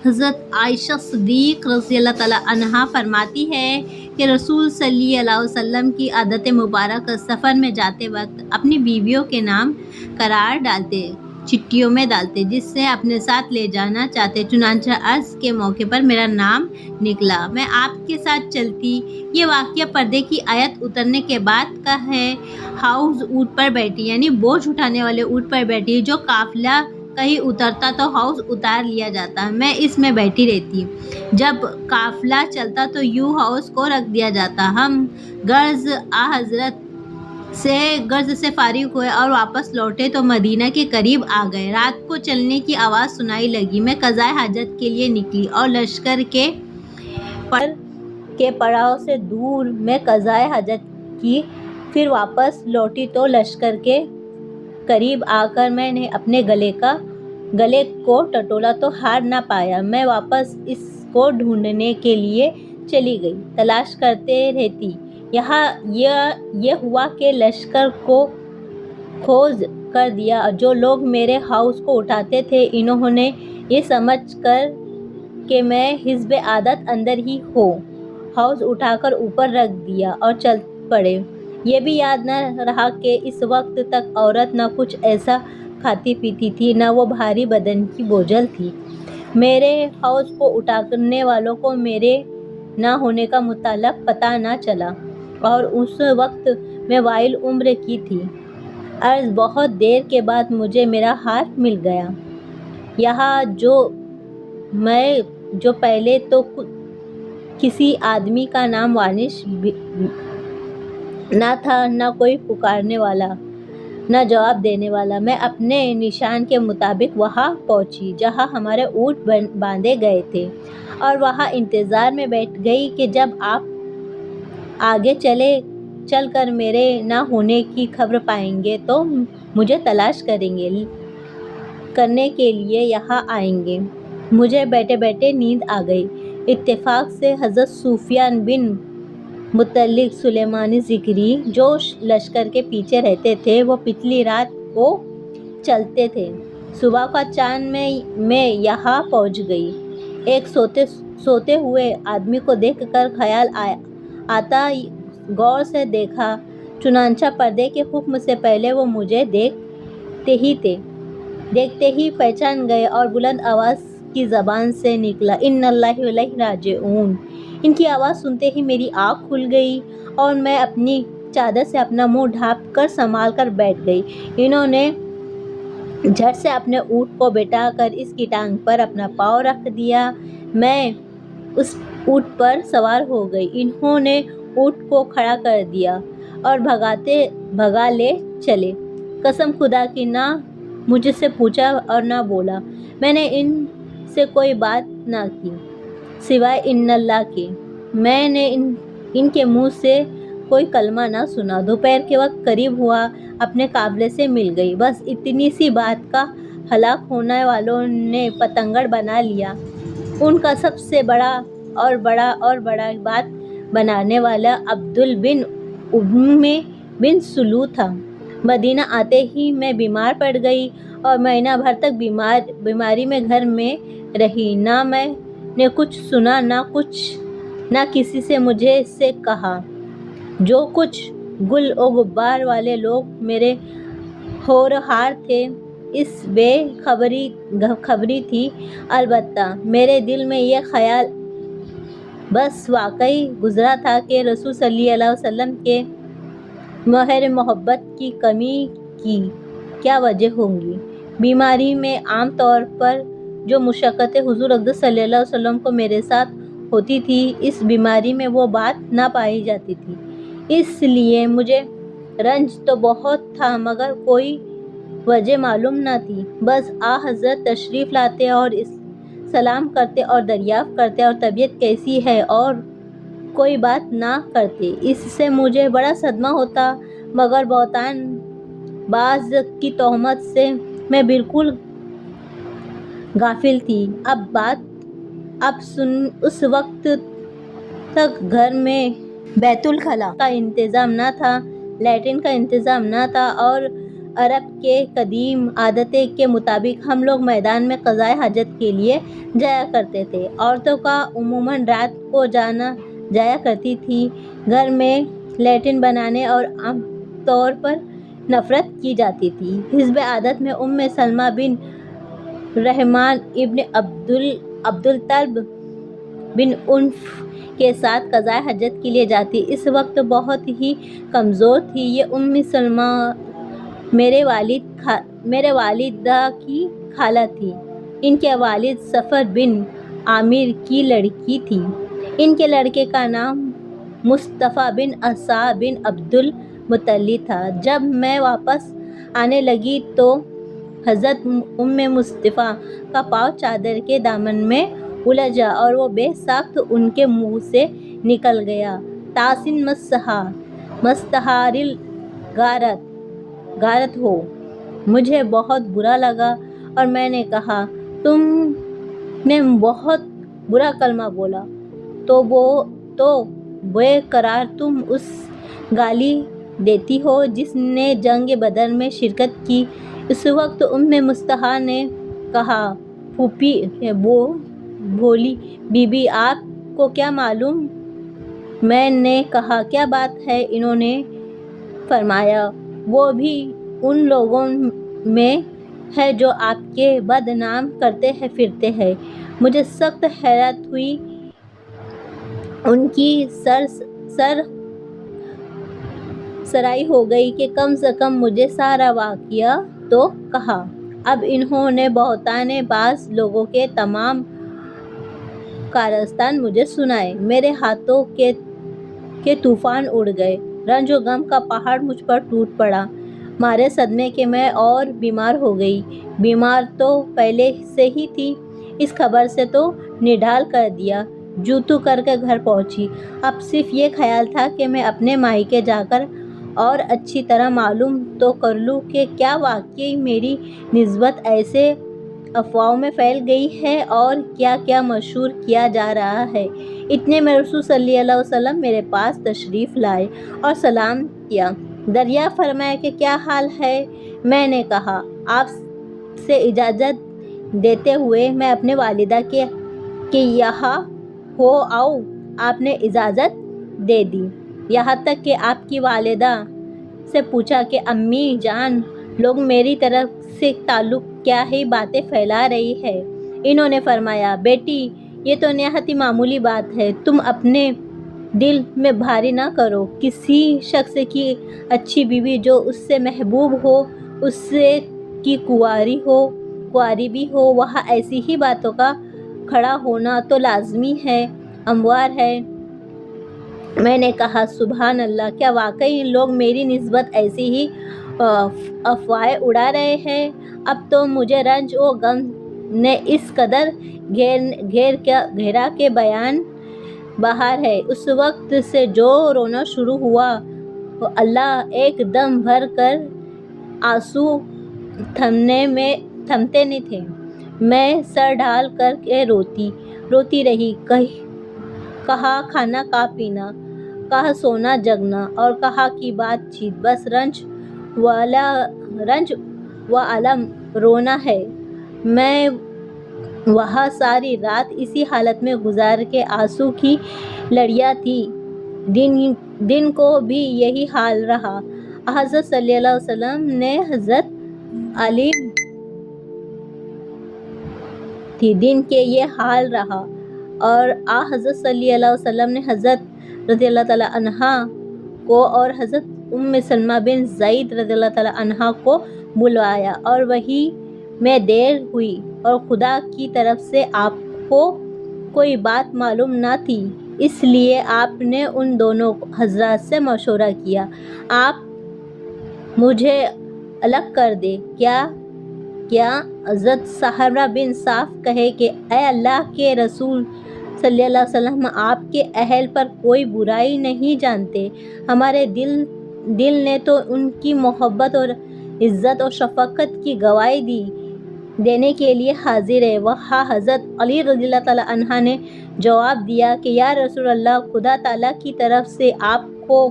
حضرت عائشہ صدیق رضی اللہ تعالیٰ عنہا فرماتی ہے کہ رسول صلی اللہ علیہ وسلم کی عادت مبارک سفر میں جاتے وقت اپنی بیویوں کے نام قرار ڈالتے، چٹھیوں میں ڈالتے جس سے اپنے ساتھ لے جانا چاہتے۔ چنانچہ عرض کے موقع پر میرا نام نکلا، میں آپ کے ساتھ چلتی۔ یہ واقعہ پردے کی آیت اترنے کے بعد کا ہے۔ حوض اونٹ پر بیٹھی، یعنی بوجھ اٹھانے والے اونٹ پر بیٹھی، جو قافلہ کہیں اترتا تو حوض اتار لیا جاتا، میں اس میں بیٹھی رہتی۔ جب قافلہ چلتا تو یوں حوض کو رکھ دیا جاتا۔ ہم غرض حضرت سے فارغ ہوئے اور واپس لوٹے تو مدینہ کے قریب آ گئے۔ رات کو چلنے کی آواز سنائی لگی، میں قضائے حاجت کے لیے نکلی اور لشکر کے پڑاؤ سے دور میں قضائے حاجت کی، پھر واپس لوٹی تو لشکر کے قریب آ کر میں نے اپنے گلے کو ٹٹولا تو ہار نہ پایا۔ میں واپس اس کو ڈھونڈنے کے لیے چلی گئی، تلاش کرتے رہتی۔ یہاں یہ ہوا کہ لشکر کو کھوج کر دیا۔ جو لوگ میرے حوض کو اٹھاتے تھے انہوں نے یہ سمجھ کر کہ میں حسب عادت اندر ہی ہوں، حوض اٹھا کر اوپر رکھ دیا اور چل پڑے۔ یہ بھی یاد نہ رہا کہ اس وقت تک عورت نہ کچھ ایسا کھاتی پیتی تھی، نہ وہ بھاری بدن کی بوجھل تھی۔ میرے حوض کو اٹھانے والوں کو میرے نہ ہونے کا مطلق پتہ نہ چلا، اور اس وقت میں واعظ عمر کی تھی۔ عرض بہت دیر کے بعد مجھے میرا ہار مل گیا۔ یہاں جو پہلے تو کسی آدمی کا نام وانش نہ تھا، نہ کوئی پکارنے والا، نہ جواب دینے والا۔ میں اپنے نشان کے مطابق وہاں پہنچی جہاں ہمارے اونٹ باندھے گئے تھے، اور وہاں انتظار میں بیٹھ گئی کہ جب آپ آگے چل کر میرے نہ ہونے کی خبر پائیں گے تو مجھے تلاش کرنے کے لیے یہاں آئیں گے۔ مجھے بیٹھے بیٹھے نیند آ گئی۔ اتفاق سے حضرت سفیان بن مطلق سلیمانی ذکری، جو لشکر کے پیچھے رہتے تھے، وہ پچھلی رات کو چلتے تھے۔ صبح کا چاند میں یہاں پہنچ گئی۔ ایک سوتے ہوئے آدمی کو دیکھ کر خیال آتا غور سے دیکھا، چنانچہ پردے کے حکم سے پہلے وہ مجھے دیکھتے ہی پہچان گئے اور بلند آواز کی زبان سے نکلا، اِنَّ اللَّهَ وَإِلَيْهِ رَاجِعُونَ۔ ان کی آواز سنتے ہی میری آنکھ کھل گئی اور میں اپنی چادر سے اپنا منہ ڈھانپ کر سنبھال کر بیٹھ گئی۔ انہوں نے جھٹ سے اپنے اونٹ کو بٹھا کر اس کی ٹانگ پر اپنا پاؤں رکھ دیا۔ میں اس اونٹ پر سوار ہو گئی۔ انہوں نے اونٹ کو کھڑا کر دیا اور بھگا لے چلے۔ قسم خدا کی، نہ مجھ سے پوچھا اور نہ بولا۔ میں نے ان سے کوئی بات نہ کی سوائے اِنَّ اللَّهَ کے۔ میں نے ان کے منہ سے کوئی کلمہ نہ سنا۔ دوپہر کے وقت قریب ہوا، اپنے قافلے سے مل گئی۔ بس اتنی سی بات کا ہلاک ہونے والوں نے پتنگڑ بنا لیا۔ ان کا سب سے بڑا بات بنانے والا عبدل بن ابی بن سلول تھا۔ مدینہ آتے ہی میں بیمار پڑ گئی اور مہینہ بھر تک بیماری میں گھر میں رہی۔ نہ میں نے کچھ سنا، نہ کسی سے مجھے سے کہا۔ جو کچھ گل و غبار والے لوگ میرے ہورہار تھے، اس بے خبری تھی۔ البتہ میرے دل میں یہ خیال بس واقعی گزرا تھا کہ رسول صلی اللہ علیہ وسلم کے مہر محبت کی کمی کی کیا وجہ ہوگی۔ بیماری میں عام طور پر جو مشقتیں حضور اقدس صلی اللہ علیہ وسلم کو میرے ساتھ ہوتی تھی، اس بیماری میں وہ بات نہ پائی جاتی تھی۔ اس لیے مجھے رنج تو بہت تھا مگر کوئی وجہ معلوم نہ تھی۔ بس حضرت تشریف لاتے اور سلام کرتے اور دریافت کرتے اور طبیعت کیسی ہے اور کوئی بات نہ کرتے۔ اس سے مجھے بڑا صدمہ ہوتا، مگر بہتان باز کی تہمت سے میں بالکل غافل تھی۔ اس وقت تک گھر میں بیت الخلاء کا انتظام نہ تھا، لیٹرین کا انتظام نہ تھا، اور عرب کے قدیم عادتیں کے مطابق ہم لوگ میدان میں قضائے حاجت کے لیے جایا کرتے تھے۔ عورتوں کا عموماً رات کو جایا کرتی تھی۔ گھر میں لیٹرن بنانے اور عام طور پر نفرت کی جاتی تھی۔ حزب عادت میں سلمہ بن رحمان ابن عبدالطلب بن عنف کے ساتھ قضائے حاجت کے لیے جاتی۔ اس وقت بہت ہی کمزور تھی۔ یہ سلمہ میرے والدہ کی خالہ تھی۔ ان کے والد صفر بن عامر کی لڑکی تھی۔ ان کے لڑکے کا نام مصطفیٰ بن عصا بن عبد المطلب تھا۔ جب میں واپس آنے لگی تو حضرت مصطفیٰ کا پاؤں چادر کے دامن میں الجھا اور وہ بے ساخت ان کے منہ سے نکل گیا۔ تاسن مستحار غارت ہو۔ مجھے بہت برا لگا اور میں نے کہا، تم نے بہت برا کلمہ بولا تو بے قرار تم اس گالی دیتی ہو جس نے جنگ بدر میں شرکت کی۔ اس وقت مستحار نے کہا، پھوپھی بولی، بی بی آپ کو کیا معلوم؟ میں نے کہا، کیا بات ہے؟ انہوں نے فرمایا، وہ بھی ان لوگوں میں ہے جو آپ کے بدنام کرتے پھرتے ہیں۔ مجھے سخت حیرت ہوئی۔ ان کی سرائی ہو گئی کہ کم سے کم مجھے سارا واقعہ تو کہا۔ اب انہوں نے بہتان بعض لوگوں کے تمام کارستان مجھے سنائے۔ میرے ہاتھوں کے طوفان اڑ گئے۔ رنج و غم کا پہاڑ مجھ پر ٹوٹ پڑا۔ مارے صدمے کے میں اور بیمار ہو گئی۔ بیمار تو پہلے سے ہی تھی، اس خبر سے تو نڈال کر دیا۔ جوں کر کے گھر پہنچی۔ اب صرف یہ خیال تھا کہ میں اپنے مائیکے جا کر اور اچھی طرح معلوم تو کر لوں کہ کیا واقعی میری نسبت ایسے افواہوں میں پھیل گئی ہے اور کیا کیا مشہور کیا جا رہا ہے۔ اتنے میں رسول صلی اللہ علیہ وسلم میرے پاس تشریف لائے اور سلام کیا۔ دریافت فرمایا کہ کیا حال ہے؟ میں نے کہا، آپ سے اجازت دیتے ہوئے میں اپنے والدہ کے یہاں ہو آؤں؟ آپ نے اجازت دے دی۔ یہاں تک کہ آپ کی والدہ سے پوچھا کہ امی جان لوگ میری طرف سے تعلق کیا ہی باتیں پھیلا رہی ہیں۔ انہوں نے فرمایا، بیٹی یہ تو نہایت ہی معمولی بات ہے، تم اپنے دل میں بھاری نہ کرو۔ کسی شخص کی اچھی بیوی جو اس سے محبوب ہو، اس کی کنواری بھی ہو، وہاں ایسی ہی باتوں کا کھڑا ہونا تو لازمی ہے، ہموار ہے۔ میں نے کہا، سبحان اللہ، کیا واقعی لوگ میری نسبت ایسی ہی افواہیں اڑا رہے ہیں؟ اب تو مجھے رنج و غم نے اس قدر گھیرا کہ بیان بہار ہے۔ اس وقت سے جو رونا شروع ہوا، اللہ ایک دم بھر کر آنسو تھمتے نہ تھے۔ میں سر ڈھال کر کے روتی رہی۔ کہاں کھانا کا پینا، کہاں سونا جگنا اور کہاں کی بات چیت، بس رنج و الم رونا ہے۔ میں وہاں ساری رات اسی حالت میں گزار کے آنسو کی لڑیاں تھی۔ دن کو بھی یہی حال رہا۔ حضرت صلی اللہ علیہ وسلم نے حضرت علی دن کے یہ حال رہا اور حضرت صلی اللہ علیہ وسلم نے حضرت رضی اللہ تعالیٰ عنہا کو اور حضرت سلمہ بن زید رضی اللہ تعالیٰ عنہ کو بلوایا اور وحی میں دیر ہوئی اور خدا کی طرف سے آپ کو کوئی بات معلوم نہ تھی، اس لیے آپ نے ان دونوں حضرات سے مشورہ کیا، آپ مجھے الگ کر دیں۔ کیا حضرت سہرہ بن صاف کہے کہ اے اللہ کے رسول صلی اللہ علیہ وسلم، آپ کے اہل پر کوئی برائی نہیں جانتے، ہمارے دل نے تو ان کی محبت اور عزت اور شفقت کی گواہی دینے کے لیے حاضر ہے۔ وہاں حضرت علی رضی اللہ تعالیٰ عنہ نے جواب دیا کہ یا رسول اللہ، خدا تعالیٰ کی طرف سے آپ کو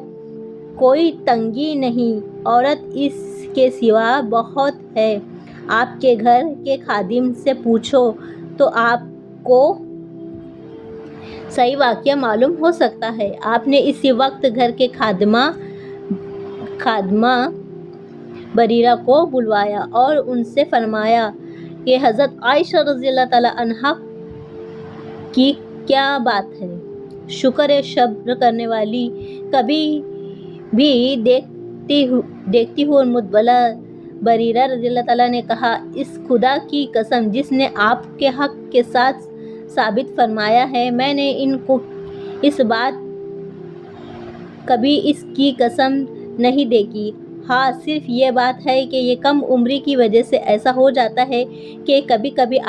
کوئی تنگی نہیں، عورت اس کے سوا بہت ہے۔ آپ کے گھر کے خادم سے پوچھو تو آپ کو صحیح واقعہ معلوم ہو سکتا ہے۔ آپ نے اسی وقت گھر کے خادمہ بریرہ کو بلوایا اور ان سے فرمایا کہ حضرت عائشہ رضی اللہ تعالیٰ عنہا کی کیا بات ہے؟ شکر صبر کرنے والی کبھی بھی دیکھتی ہوں مدبلہ بریرہ رضی اللہ تعالیٰ نے کہا، اس خدا کی قسم جس نے آپ کے حق کے ساتھ ثابت فرمایا ہے، میں نے ان کو اس بات کبھی اس کی قسم نہیں دیکھی۔ ہاں، صرف یہ بات ہے کہ یہ کم عمری کی وجہ سے ایسا ہو جاتا ہے کہ کبھی کبھی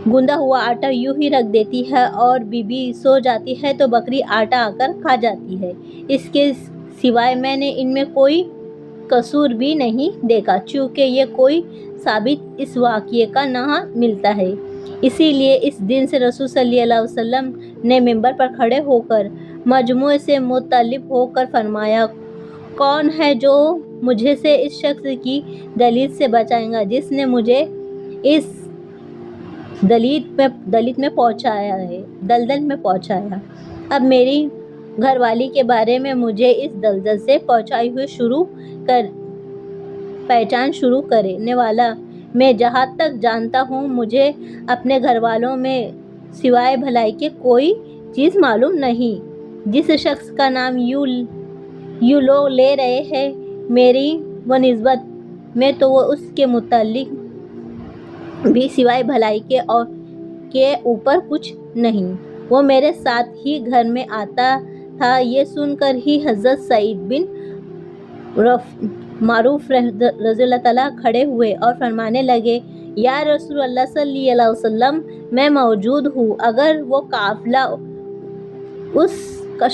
گوندا ہوا آٹا یوں ہی رکھ دیتی ہے اور بی بی سو جاتی ہے تو بکری آٹا آ کر کھا جاتی ہے۔ اس کے سوائے میں نے ان میں کوئی قصور بھی نہیں دیکھا، چونکہ یہ کوئی ثابت اس واقعے کا نہ ملتا ہے۔ اسی لیے اس دن سے رسول صلی اللہ علیہ وسلم نے منبر پر کھڑے ہو کر مجموعے سے مطلب ہو کر فرمایا، کون ہے جو مجھے سے اس شخص کی دلیل سے بچائے گا جس نے مجھے اس دلدل میں پہنچایا۔ اب میری گھر والی کے بارے میں مجھے اس دلدل سے پہنچائے ہوئے پہچان شروع کرنے والا، میں جہاں تک جانتا ہوں مجھے اپنے گھر والوں میں سوائے بھلائی کے کوئی چیز معلوم نہیں۔ جس شخص کا نام یوں لوگ لے رہے ہیں میری و نسبت میں، تو وہ اس کے متعلق بھی سوائے بھلائی کے اوپر کچھ نہیں۔ وہ میرے ساتھ ہی گھر میں آتا تھا۔ یہ سن کر ہی حضرت سعید بن معروف رضی اللہ تعالیٰ کھڑے ہوئے اور فرمانے لگے، یا رسول اللہ صلی اللہ علیہ وسلم، میں موجود ہوں۔ اگر وہ قافلہ اس کا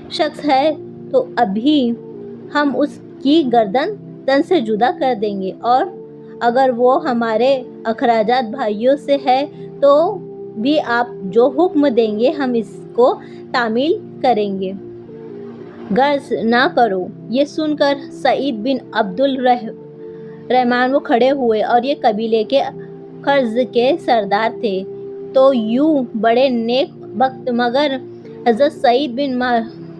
شخص ہے تو ابھی ہم اس کی گردن تن سے جدا کر دیں گے، اور اگر وہ ہمارے اخراجات بھائیوں سے ہے تو بھی آپ جو حکم دیں گے ہم اس کو تعمیل کریں گے، غرض نہ کرو۔ یہ سن کر سعید بن عبد الرحمن وہ کھڑے ہوئے، اور یہ قبیلے کے خزرج کے سردار تھے، تو یوں بڑے نیک بخت۔ مگر حضرت سعید بن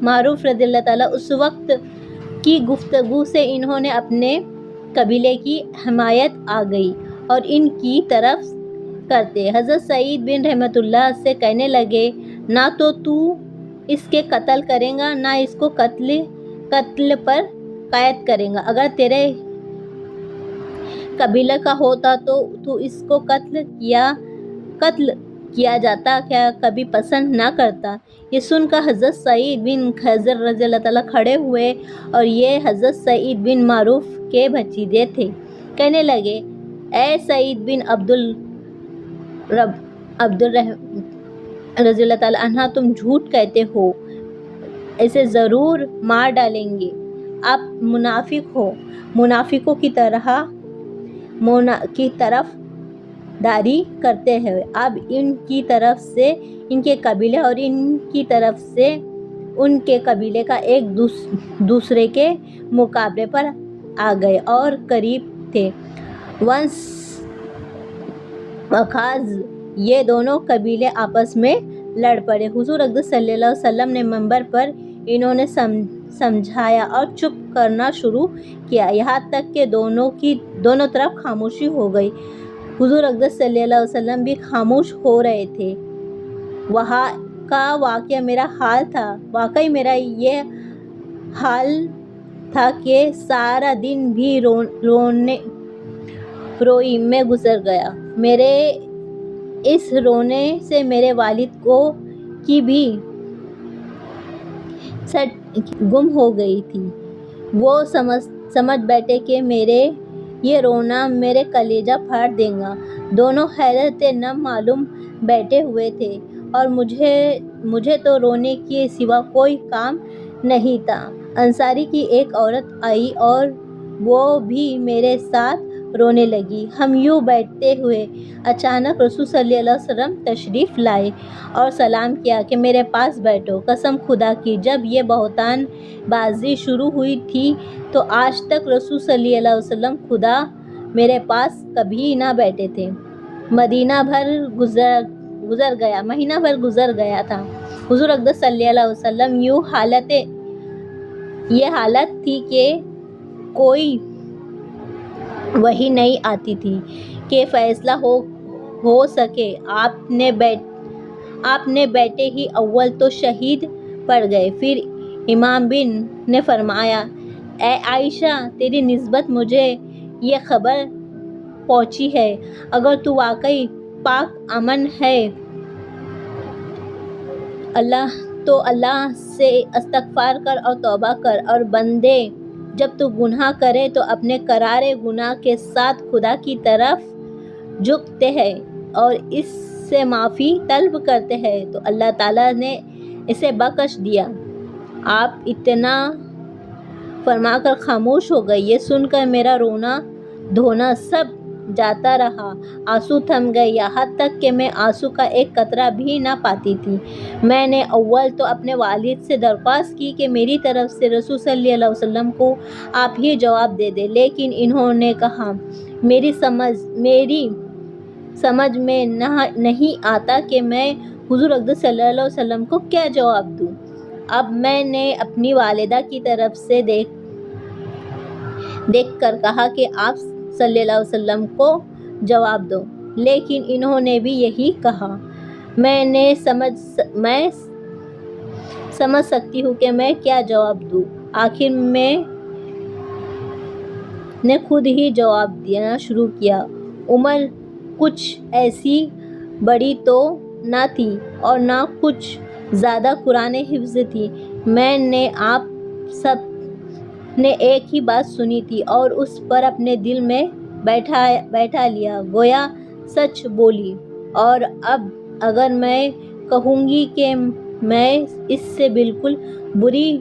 معروف رضی اللہ تعالیٰ اس وقت کی گفتگو سے انہوں نے اپنے قبیلے کی حمایت آ گئی اور ان کی طرف کرتے حضرت سعید بن رحمت اللہ سے کہنے لگے، نہ تو اس کے قتل کرے گا نہ اس کو قتل پر قید کرے گا۔ اگر تیرے قبیلے کا ہوتا تو اس کو قتل کیا جاتا کیا کبھی پسند نہ کرتا۔ یہ سن کر حضرت سعید بن خزرج رضی اللہ تعالیٰ کھڑے ہوئے، اور یہ حضرت سعید بن معروف کے بھتیجے تھے۔ کہنے لگے، اے سعید بن عبد الرحمن رضی اللہ تعالیٰ عنہ، تم جھوٹ کہتے ہو، اسے ضرور مار ڈالیں گے۔ آپ منافق ہو۔ منافقوں کی طرف داری کرتے ہیں۔ اب ان کی طرف سے ان کے قبیلے اور ان کی طرف سے ان کے قبیلے کا ایک دوسرے کے مقابلے پر آ گئے اور قریب تھے۔ ونس وخاص یہ دونوں قبیلے آپس میں لڑ پڑے۔ حضور اقدس صلی اللہ علیہ وسلم نے منبر پر انہوں نے سمجھایا اور چپ کرنا شروع کیا، یہاں تک کہ دونوں طرف خاموشی ہو گئی۔ حضور اقدس صلی اللہ علیہ وسلم بھی خاموش ہو رہے تھے۔ وہاں کا واقعہ میرا حال تھا۔ واقعی میرا یہ حال تھا کہ سارا دن بھی روئی میں گزر گیا۔ میرے اس رونے سے میرے والد کی بھی سٹ گم ہو گئی تھی۔ وہ سمجھ بیٹھے کہ میرے یہ رونا میرے کلیجہ پھاڑ دے گا۔ دونوں حیرت نم معلوم بیٹھے ہوئے تھے، اور مجھے تو رونے کے سوا کوئی کام نہیں تھا۔ انصاری کی ایک عورت آئی اور وہ بھی میرے ساتھ رونے لگی۔ ہم یوں بیٹھتے ہوئے اچانک رسول صلی اللہ علیہ وسلم تشریف لائے اور سلام کیا کہ میرے پاس بیٹھو۔ قسم خدا کی جب یہ بہتان بازی شروع ہوئی تھی تو آج تک رسول صلی اللہ علیہ وسلم خدا میرے پاس کبھی نہ بیٹھے تھے۔ مہینہ بھر گزر گیا تھا۔ حضور اقدس صلی اللہ علیہ وسلم یہ حالت تھی کہ کوئی وحی نہیں آتی تھی کہ فیصلہ ہو سکے۔ آپ نے بیٹے ہی اول تو شہید پڑ گئے۔ پھر امام بن نے فرمایا، اے عائشہ، تیری نسبت مجھے یہ خبر پہنچی ہے، اگر تو واقعی پاک امن ہے تو اللہ سے استغفار کر اور توبہ کر، اور بندے جب تو گناہ کرے تو اپنے کرارے گناہ کے ساتھ خدا کی طرف جھکتے ہیں اور اس سے معافی طلب کرتے ہیں تو اللہ تعالیٰ نے اسے بخش دیا۔ آپ اتنا فرما کر خاموش ہو گئے۔ یہ سن کر میرا رونا دھونا سب جاتا رہا، آنسو تھم گئے، یہاں تک کہ میں آنسو کا ایک قطرہ بھی نہ پاتی تھی۔ میں نے اول تو اپنے والد سے درخواست کی کہ میری طرف سے رسول صلی اللہ علیہ وسلم کو آپ ہی جواب دے دیں، لیکن انہوں نے کہا، میری سمجھ میں نہیں آتا کہ میں حضور اقدس صلی اللہ علیہ وسلم کو کیا جواب دوں۔ اب میں نے اپنی والدہ کی طرف سے دیکھ کر کہا کہ آپ صلی اللہ علیہ وسلم کو جواب دو، لیکن انہوں نے بھی یہی کہا۔ میں سمجھ سکتی ہوں کہ میں کیا جواب دوں۔ آخر میں نے خود ہی جواب دینا شروع کیا۔ عمر کچھ ایسی بڑی تو نہ تھی اور نہ کچھ زیادہ قرآن حفظ تھی۔ میں نے آپ سب نے ایک ہی بات سنی تھی اور اس پر اپنے دل میں بیٹھا لیا، گویا سچ بولی۔ اور اب اگر میں کہوں گی کہ میں اس سے بالکل بری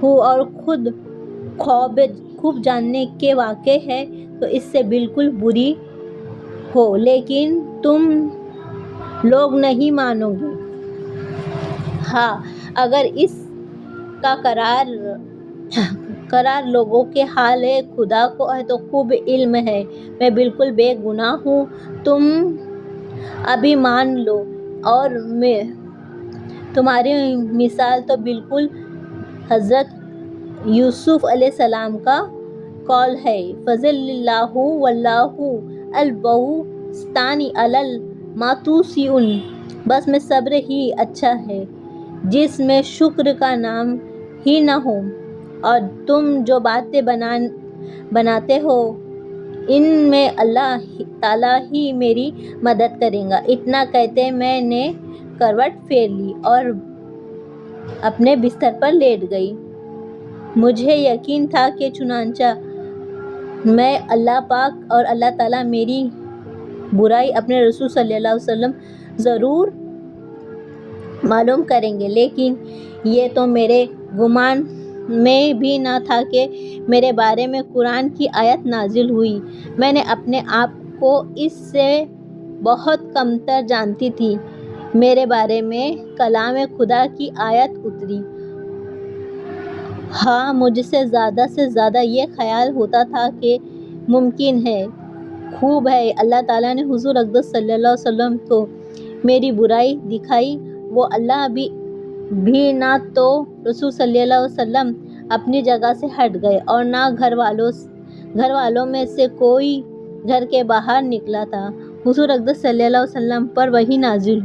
ہوں اور خود خوب جاننے کے واقع ہے تو اس سے بالکل بری ہو، لیکن تم لوگ نہیں مانو گے۔ ہاں، اگر اس کا قرار لوگوں کے حال ہے، خدا کو تو خوب علم ہے، میں بالکل بے گناہ ہوں۔ تم ابھی مان لو، اور تمہاری مثال تو بالکل حضرت یوسف علیہ السلام کا قول ہے، فضل اللہ واللہ البہستان علی ما توسعون، بس میں صبر ہی اچھا ہے جس میں شکر کا نام ہی نہ ہو، اور تم جو باتیں بناتے ہو ان میں اللہ تعالیٰ ہی میری مدد کرے گا۔ اتنا کہتے میں نے کروٹ پھیر لی اور اپنے بستر پر لیٹ گئی۔ مجھے یقین تھا کہ چنانچہ میں اللہ پاک اور اللہ تعالیٰ میری برائی اپنے رسول صلی اللہ علیہ وسلم ضرور معلوم کریں گے، لیکن یہ تو میرے گمان میں بھی نہ تھا کہ میرے بارے میں قرآن کی آیت نازل ہوئی۔ میں نے اپنے آپ کو اس سے بہت کمتر جانتی تھی۔ میرے بارے میں کلام خدا کی آیت اتری۔ ہاں، مجھ سے زیادہ یہ خیال ہوتا تھا کہ ممکن ہے، خوب ہے، اللہ تعالیٰ نے حضور اقدس صلی اللہ علیہ وسلم کو میری برائی دکھائی۔ وہ اللہ بھی نہ تو رسول صلی اللہ علیہ وسلم اپنی جگہ سے ہٹ گئے اور نہ گھر والوں میں سے کوئی گھر کے باہر نکلا تھا۔ حضور اقدس صلی اللہ علیہ وسلم پر وحی نازل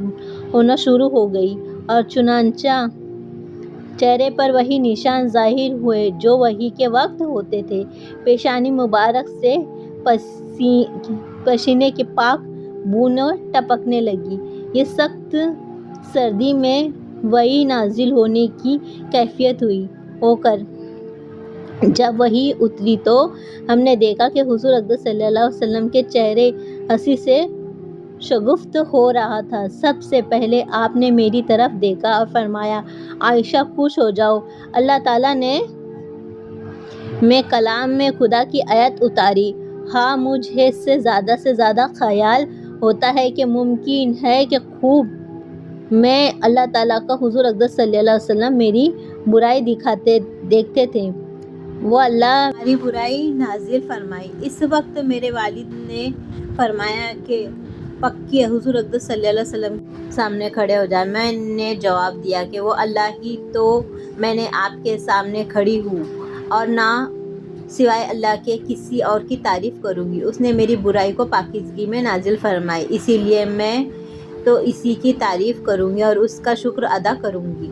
ہونا شروع ہو گئی اور چنانچہ چہرے پر وہی نشان ظاہر ہوئے جو وحی کے وقت ہوتے تھے۔ پیشانی مبارک سے پسینے کی پاک بوندیں ٹپکنے لگیں۔ یہ سخت سردی میں وحی نازل ہونے کی کیفیت ہو کر جب وحی اتری تو ہم نے دیکھا کہ حضور اقدس صلی اللہ علیہ وسلم کے چہرے ہنسی سے شگفت ہو رہا تھا۔ سب سے پہلے آپ نے میری طرف دیکھا اور فرمایا، عائشہ خوش ہو جاؤ، اللہ تعالیٰ نے میں کلام میں خدا کی آیت اتاری ہاں مجھے سے زیادہ خیال ہوتا ہے کہ ممکن ہے کہ خوب میں اللہ تعالیٰ کا حضور اقدس صلی اللہ علیہ وسلم میری برائی دیکھتے تھے، وہ اللہ ہماری برائی نازل فرمائی۔ اس وقت میرے والد نے فرمایا کہ پکی حضور اقدس صلی اللہ علیہ وسلم سامنے کھڑے ہو جائے۔ میں نے جواب دیا کہ وہ اللہ ہی تو میں نے آپ کے سامنے کھڑی ہوں اور نہ سوائے اللہ کے کسی اور کی تعریف کروں گی۔ اس نے میری برائی کو پاکیزگی میں نازل فرمائی، اسی لیے میں تو اسی کی تعریف کروں گی اور اس کا شکر ادا کروں گی۔